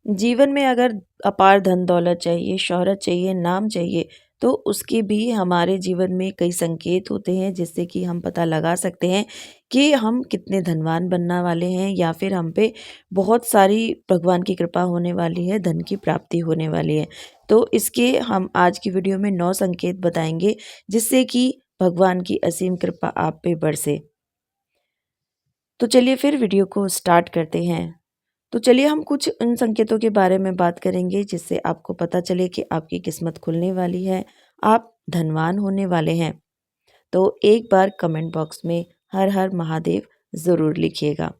जीवन में अगर अपार धन दौलत चाहिए, शोहरत चाहिए, नाम चाहिए, तो उसके भी हमारे जीवन में कई संकेत होते हैं जिससे कि हम पता लगा सकते हैं कि हम कितने धनवान बनने वाले हैं या फिर हम पे बहुत सारी भगवान की कृपा होने वाली है, धन की प्राप्ति होने वाली है। तो इसके हम आज की वीडियो में 9 संकेत बताएंगे जिससे कि भगवान की असीम कृपा आप पे बरसे। तो चलिए फिर वीडियो को स्टार्ट करते हैं। तो चलिए हम कुछ उन संकेतों के बारे में बात करेंगे जिससे आपको पता चले कि आपकी किस्मत खुलने वाली है, आप धनवान होने वाले हैं। तो एक बार कमेंट बॉक्स में हर हर महादेव ज़रूर लिखिएगा।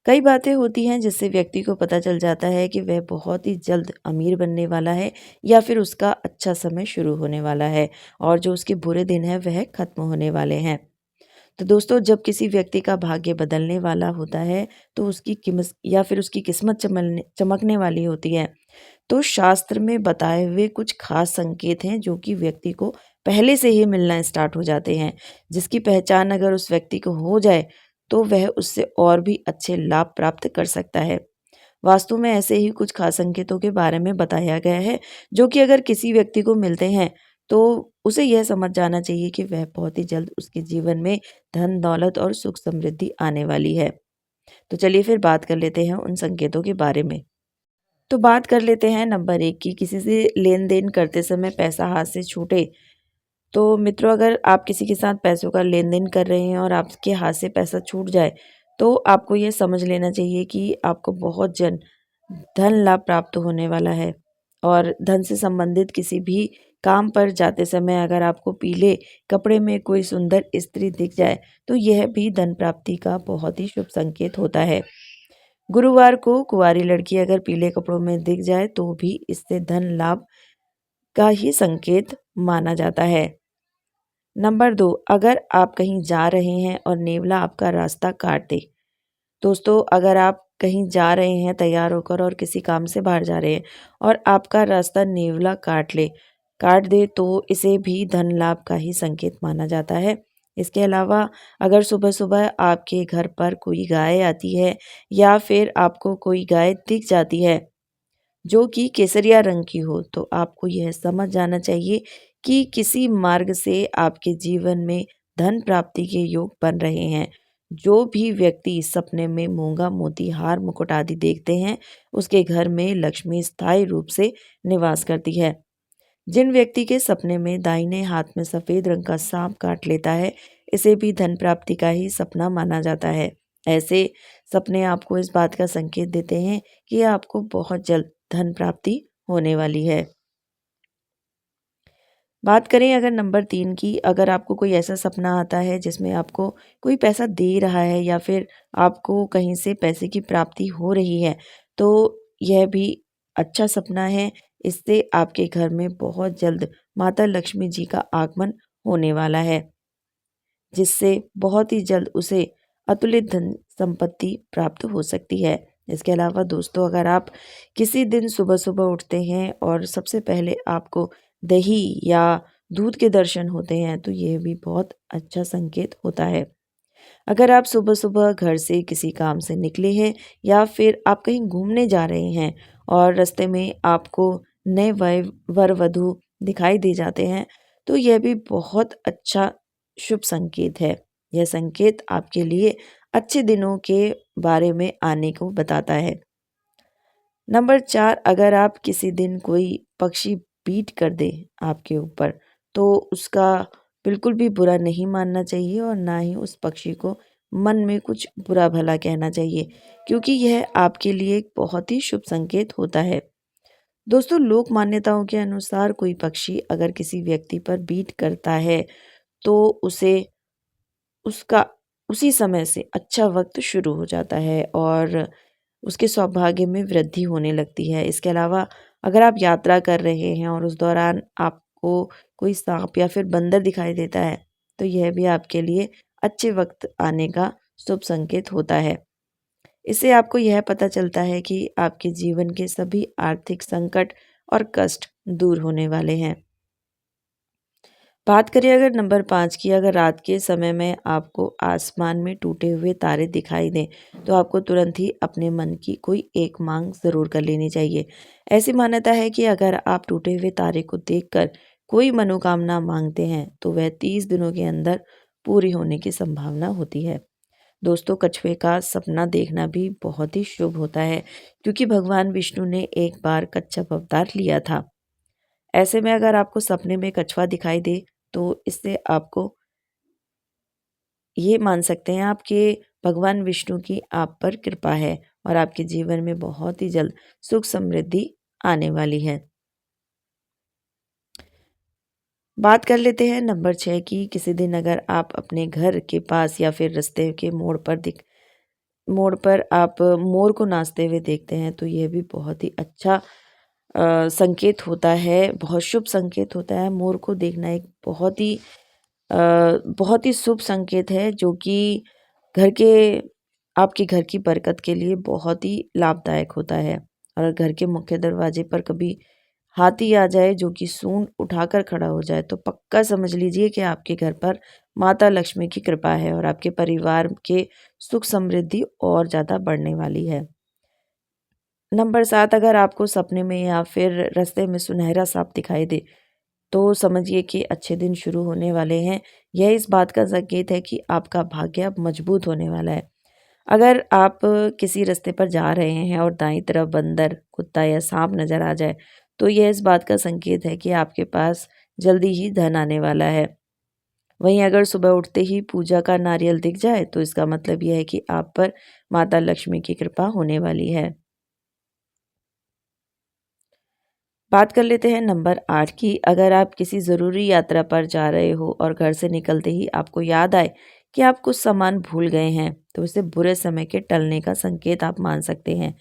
कई बातें होती हैं जिससे व्यक्ति को पता चल जाता है कि वह बहुत ही जल्द अमीर बनने वाला है या फिर उसका अच्छा समय शुरू होने वाला है और जो उसके बुरे दिन हैं वह खत्म होने वाले हैं। तो दोस्तों, जब किसी व्यक्ति का भाग्य बदलने वाला होता है तो उसकी किमस या फिर उसकी किस्मत चमकने वाली होती है, तो शास्त्र में बताए हुए कुछ खास संकेत हैं जो कि व्यक्ति को पहले से ही मिलना स्टार्ट हो जाते हैं, जिसकी पहचान अगर उस व्यक्ति को हो जाए तो वह उससे और भी अच्छे लाभ प्राप्त कर सकता है। वास्तु में ऐसे ही कुछ खास संकेतों के बारे में बताया गया है जो कि अगर किसी व्यक्ति को मिलते हैं तो उसे यह समझ जाना चाहिए कि वह बहुत ही जल्द उसके जीवन में धन दौलत और सुख समृद्धि आने वाली है। तो चलिए फिर बात कर लेते हैं उन संकेतों के बारे में। तो बात कर लेते हैं नंबर 1 की, किसी से लेन देन करते समय पैसा हाथ से छूटे। तो मित्रों, अगर आप किसी के साथ पैसों का लेन देन कर रहे हैं और आपके हाथ से पैसा छूट जाए तो आपको ये समझ लेना चाहिए कि आपको बहुत जल्द धन लाभ प्राप्त होने वाला है। और धन से संबंधित किसी भी काम पर जाते समय अगर आपको पीले कपड़े में कोई सुंदर स्त्री दिख जाए तो यह भी धन प्राप्ति का बहुत ही शुभ संकेत होता है। गुरुवार को कुंवारी लड़की अगर पीले कपड़ों में दिख जाए तो भी इससे धन लाभ का ही संकेत माना जाता है। नंबर 2, अगर आप कहीं जा रहे हैं और नेवला आपका रास्ता काट दे। दोस्तों, अगर आप कहीं जा रहे हैं तैयार होकर और किसी काम से बाहर जा रहे हैं और आपका रास्ता नेवला काट दे तो इसे भी धन लाभ का ही संकेत माना जाता है। इसके अलावा अगर सुबह सुबह आपके घर पर कोई गाय आती है या फिर आपको कोई गाय दिख जाती है जो कि केसरिया रंग की हो तो आपको यह समझ जाना चाहिए कि किसी मार्ग से आपके जीवन में धन प्राप्ति के योग बन रहे हैं। जो भी व्यक्ति सपने में मूंगा मोती हार मुकुट आदि देखते हैं उसके घर में लक्ष्मी स्थायी रूप से निवास करती है। जिन व्यक्ति के सपने में दाहिने हाथ में सफेद रंग का सांप काट लेता है इसे भी धन प्राप्ति का ही सपना माना जाता है। ऐसे सपने आपको इस बात का संकेत देते हैं कि आपको बहुत जल्द धन प्राप्ति होने वाली है। बात करें अगर नंबर 3 की, अगर आपको कोई ऐसा सपना आता है जिसमें आपको कोई पैसा दे रहा है या फिर आपको कहीं से पैसे की प्राप्ति हो रही है तो यह भी अच्छा सपना है। इससे आपके घर में बहुत जल्द माता लक्ष्मी जी का आगमन होने वाला है जिससे बहुत ही जल्द उसे अतुलित धन संपत्ति प्राप्त हो सकती है। इसके अलावा दोस्तों, अगर आप किसी दिन सुबह सुबह उठते हैं और सबसे पहले आपको दही या दूध के दर्शन होते हैं तो यह भी बहुत अच्छा संकेत होता है। अगर आप सुबह सुबह घर से किसी काम से निकले हैं या फिर आप कहीं घूमने जा रहे हैं और रास्ते में आपको नए वर वधू दिखाई दे जाते हैं तो यह भी बहुत अच्छा शुभ संकेत है। यह संकेत आपके लिए अच्छे दिनों के बारे में आने को बताता है। नंबर 4, अगर आप किसी दिन कोई पक्षी बीट कर दे आपके ऊपर तो उसका बिल्कुल भी बुरा नहीं मानना चाहिए और ना ही उस पक्षी को मन में कुछ बुरा भला कहना चाहिए क्योंकि यह आपके लिए एक बहुत ही शुभ संकेत होता है। दोस्तों, लोक मान्यताओं के अनुसार कोई पक्षी अगर किसी व्यक्ति पर बीट करता है तो उसे उसका उसी समय से अच्छा वक्त शुरू हो जाता है और उसके सौभाग्य में वृद्धि होने लगती है। इसके अलावा अगर आप यात्रा कर रहे हैं और उस दौरान आपको कोई सांप या फिर बंदर दिखाई देता है तो यह भी आपके लिए अच्छे वक्त आने का शुभ संकेत होता है। इससे आपको यह पता चलता है कि आपके जीवन के सभी आर्थिक संकट और कष्ट दूर होने वाले हैं। बात करें अगर नंबर 5 की, अगर रात के समय में आपको आसमान में टूटे हुए तारे दिखाई दें, तो आपको तुरंत ही अपने मन की कोई एक मांग ज़रूर कर लेनी चाहिए। ऐसी मान्यता है कि अगर आप टूटे हुए तारे को देखकर कोई मनोकामना मांगते हैं, तो वह 30 दिनों के अंदर पूरी होने की संभावना होती है। दोस्तों, कछुए का सपना देखना भी बहुत ही शुभ होता है, क्योंकि भगवान विष्णु ने एक बार कच्छप अवतार लिया था। ऐसे में अगर आपको सपने में कछुआ दिखाई दे, तो इससे आपको ये मान सकते हैं आप कि भगवान विष्णु की आप पर कृपा है और आपके जीवन में बहुत ही जल्द सुख समृद्धि आने वाली है। बात कर लेते हैं नंबर 6 की। किसी दिन अगर आप अपने घर के पास या फिर रास्ते के मोड़ पर आप मोर को नाचते हुए देखते हैं, तो यह भी बहुत ही अच्छा संकेत होता है, बहुत शुभ संकेत होता है। मोर को देखना एक बहुत ही शुभ संकेत है, जो कि घर के आपके घर की बरकत के लिए बहुत ही लाभदायक होता है। और घर के मुख्य दरवाजे पर कभी हाथी आ जाए जो कि सूंड उठाकर खड़ा हो जाए, तो पक्का समझ लीजिए कि आपके घर पर माता लक्ष्मी की कृपा है और आपके परिवार के सुख समृद्धि और ज़्यादा बढ़ने वाली है। नंबर 7, अगर आपको सपने में या फिर रास्ते में सुनहरा सांप दिखाई दे, तो समझिए कि अच्छे दिन शुरू होने वाले हैं। यह इस बात का संकेत है कि आपका भाग्य अब मजबूत होने वाला है। अगर आप किसी रास्ते पर जा रहे हैं और दाईं तरफ बंदर, कुत्ता या सांप नजर आ जाए, तो यह इस बात का संकेत है कि आपके पास जल्दी ही धन आने वाला है। वहीं अगर सुबह उठते ही पूजा का नारियल दिख जाए, तो इसका मतलब यह है कि आप पर माता लक्ष्मी की कृपा होने वाली है। बात कर लेते हैं नंबर 8 की। अगर आप किसी ज़रूरी यात्रा पर जा रहे हो और घर से निकलते ही आपको याद आए कि आप कुछ सामान भूल गए हैं, तो इसे बुरे समय के टलने का संकेत आप मान सकते हैं।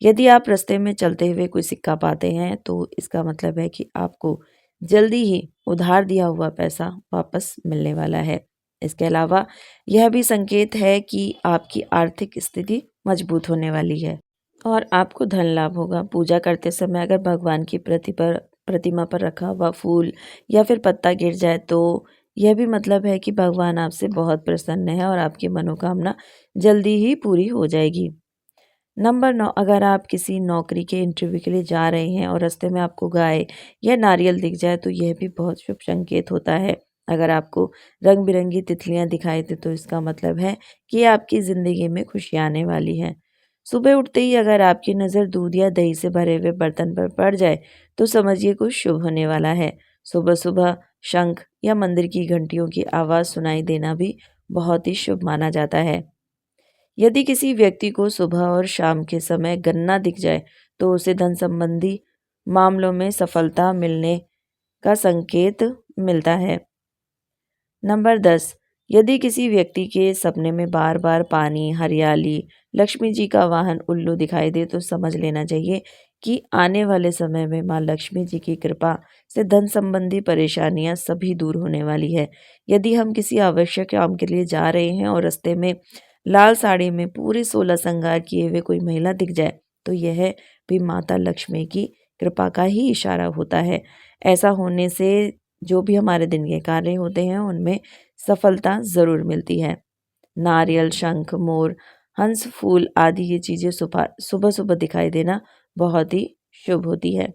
यदि आप रास्ते में चलते हुए कोई सिक्का पाते हैं, तो इसका मतलब है कि आपको जल्दी ही उधार दिया हुआ पैसा वापस मिलने वाला है। इसके अलावा यह भी संकेत है कि आपकी आर्थिक स्थिति मजबूत होने वाली है और आपको धन लाभ होगा। पूजा करते समय अगर भगवान की प्रतिमा पर रखा हुआ फूल या फिर पत्ता गिर जाए, तो यह भी मतलब है कि भगवान आपसे बहुत प्रसन्न है और आपकी मनोकामना जल्दी ही पूरी हो जाएगी। नंबर 9, अगर आप किसी नौकरी के इंटरव्यू के लिए जा रहे हैं और रास्ते में आपको गाय या नारियल दिख जाए, तो यह भी बहुत शुभ संकेत होता है। अगर आपको रंग बिरंगी तितलियां दिखाई दे, तो इसका मतलब है कि आपकी ज़िंदगी में खुशियाँ आने वाली हैं। सुबह उठते ही अगर आपकी नज़र दूध या दही से भरे हुए बर्तन पर पड़ जाए, तो समझिए कुछ शुभ होने वाला है। सुबह सुबह शंख या मंदिर की घंटियों की आवाज़ सुनाई देना भी बहुत ही शुभ माना जाता है। यदि किसी व्यक्ति को सुबह और शाम के समय गन्ना दिख जाए, तो उसे धन संबंधी मामलों में सफलता मिलने का संकेत मिलता है। नंबर 10, यदि किसी व्यक्ति के सपने में बार बार पानी, हरियाली, लक्ष्मी जी का वाहन उल्लू दिखाई दे, तो समझ लेना चाहिए कि आने वाले समय में माँ लक्ष्मी जी की कृपा से धन संबंधी परेशानियां सभी दूर होने वाली है। यदि हम किसी आवश्यक काम के लिए जा रहे हैं और रास्ते में लाल साड़ी में पूरे 16 श्रृंगार किए हुए कोई महिला दिख जाए, तो यह भी माता लक्ष्मी की कृपा का ही इशारा होता है। ऐसा होने से जो भी हमारे दिन के कार्य होते हैं, उनमें सफलता ज़रूर मिलती है। नारियल, शंख, मोर, हंस, फूल आदि ये चीज़ें सुबह-सुबह दिखाई देना बहुत ही शुभ होती है।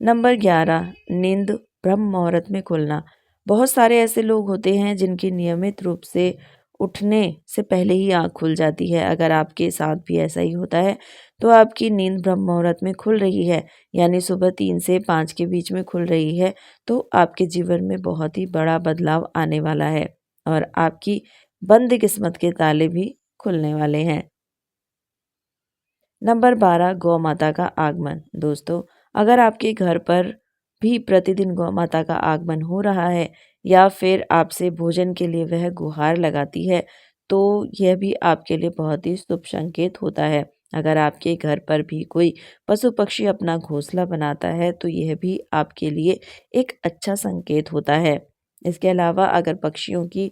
नंबर 11, नींद ब्रह्म मुहूर्त में खुलना। बहुत सारे ऐसे लोग होते हैं जिनकी नियमित रूप से उठने से पहले ही आँख खुल जाती है। अगर आपके साथ भी ऐसा ही होता है, तो आपकी नींद ब्रह्म मुहूर्त में खुल रही है, यानी सुबह 3 से 5 के बीच में खुल रही है, तो आपके जीवन में बहुत ही बड़ा बदलाव आने वाला है और आपकी बंद किस्मत के ताले भी खुलने वाले हैं। नंबर 12, गौ माता का आगमन। दोस्तों, अगर आपके घर पर भी प्रतिदिन गौ माता का आगमन हो रहा है या फिर आपसे भोजन के लिए वह गुहार लगाती है, तो यह भी आपके लिए बहुत ही शुभ संकेत होता है। अगर आपके घर पर भी कोई पशु पक्षी अपना घोंसला बनाता है, तो यह भी आपके लिए एक अच्छा संकेत होता है। इसके अलावा अगर पक्षियों की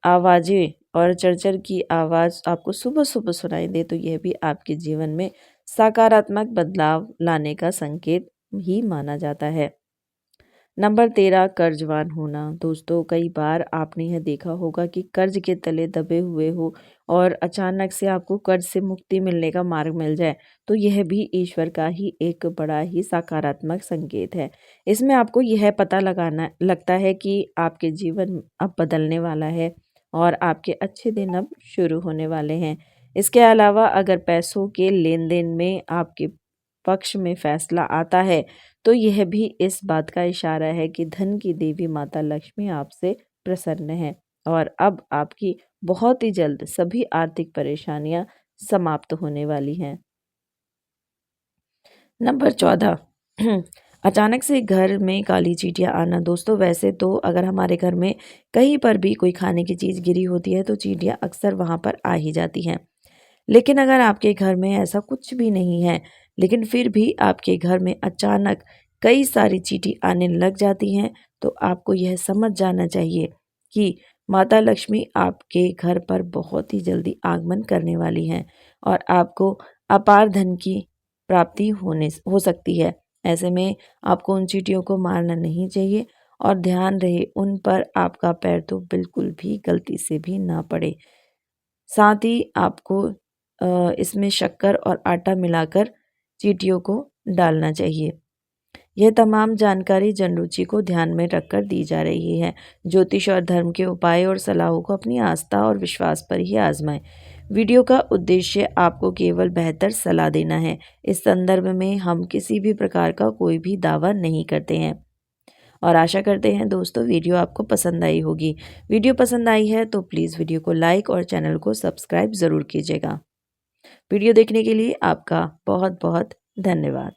आवाज़ें और चरचर की आवाज़ आपको सुबह-सुबह सुनाई दे, तो यह भी आपके जीवन में सकारात्मक बदलाव लाने का संकेत ही माना जाता है। नंबर 13 कर्जवान होना। दोस्तों कई बार आपने यह देखा होगा कि कर्ज के तले दबे हुए हो और अचानक से आपको कर्ज से मुक्ति मिलने का मार्ग मिल जाए, तो यह भी ईश्वर का ही एक बड़ा ही सकारात्मक संकेत है। इसमें आपको यह पता लगाना लगता है कि आपके जीवन अब बदलने वाला है और आपके अच्छे दिन अब शुरू होने वाले हैं। इसके अलावा अगर पैसों के लेन-देन में आपके पक्ष में फैसला आता है, तो यह भी इस बात का इशारा है कि धन की देवी माता लक्ष्मी आपसे प्रसन्न है और अब आपकी बहुत ही जल्द सभी आर्थिक परेशानियां समाप्त होने वाली हैं। नंबर 14 अचानक से घर में काली चींटियां आना। दोस्तों वैसे तो अगर हमारे घर में कहीं पर भी कोई खाने की चीज़ गिरी होती है तो चींटियां अक्सर वहां पर आ ही जाती हैं। लेकिन अगर आपके घर में ऐसा कुछ भी नहीं है, लेकिन फिर भी आपके घर में अचानक कई सारी चींटी आने लग जाती हैं, तो आपको यह समझ जाना चाहिए कि माता लक्ष्मी आपके घर पर बहुत ही जल्दी आगमन करने वाली हैं और आपको अपार धन की प्राप्ति हो सकती है। ऐसे में आपको उन चींटियों को मारना नहीं चाहिए और ध्यान रहे उन पर आपका पैर तो बिल्कुल भी गलती से भी ना पड़े। साथ ही आपको इसमें शक्कर और आटा मिलाकर चींटियों को डालना चाहिए। यह तमाम जानकारी जनरुचि को ध्यान में रखकर दी जा रही है। ज्योतिष और धर्म के उपाय और सलाहों को अपनी आस्था और विश्वास पर ही आजमाएं। वीडियो का उद्देश्य आपको केवल बेहतर सलाह देना है। इस संदर्भ में हम किसी भी प्रकार का कोई भी दावा नहीं करते हैं और आशा करते हैं दोस्तों वीडियो आपको पसंद आई होगी। वीडियो पसंद आई है तो प्लीज़ वीडियो को लाइक और चैनल को सब्सक्राइब ज़रूर कीजिएगा। वीडियो देखने के लिए आपका बहुत बहुत धन्यवाद।